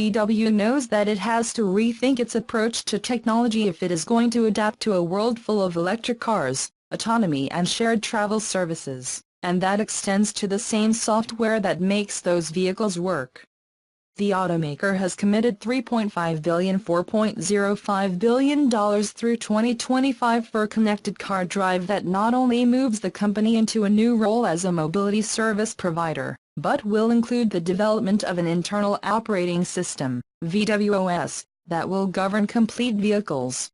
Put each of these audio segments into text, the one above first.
VW knows that it has to rethink its approach to technology if it is going to adapt to a world full of electric cars, autonomy and shared travel services, and that extends to the same software that makes those vehicles work. The automaker has committed $4.05 billion through 2025 for a connected car drive that not only moves the company into a new role as a mobility service provider, but will include the development of an internal operating system, vw.OS, that will govern complete vehicles.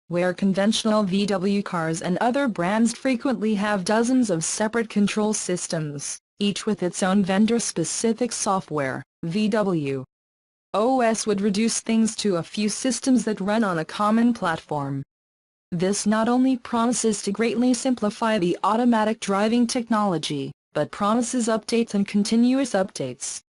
Where conventional VW cars and other brands frequently have dozens of separate control systems, each with its own vendor-specific software, vw.OS would reduce things to a few systems that run on a common platform. This not only promises to greatly simplify the automatic driving technology, but promises updates and continuous updates.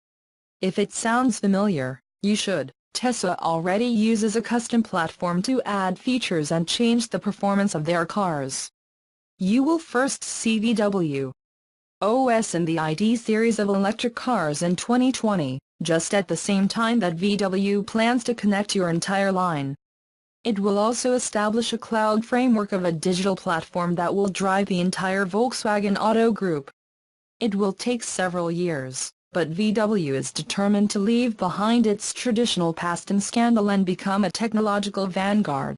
If it sounds familiar, you should. Tesla already uses a custom platform to add features and change the performance of their cars. You will first see vw.OS in the ID series of electric cars in 2020, just at the same time that VW plans to connect your entire line. It will also establish a cloud framework of a digital platform that will drive the entire Volkswagen Auto Group. It will take several years, but VW is determined to leave behind its traditional past and scandal and become a technological vanguard.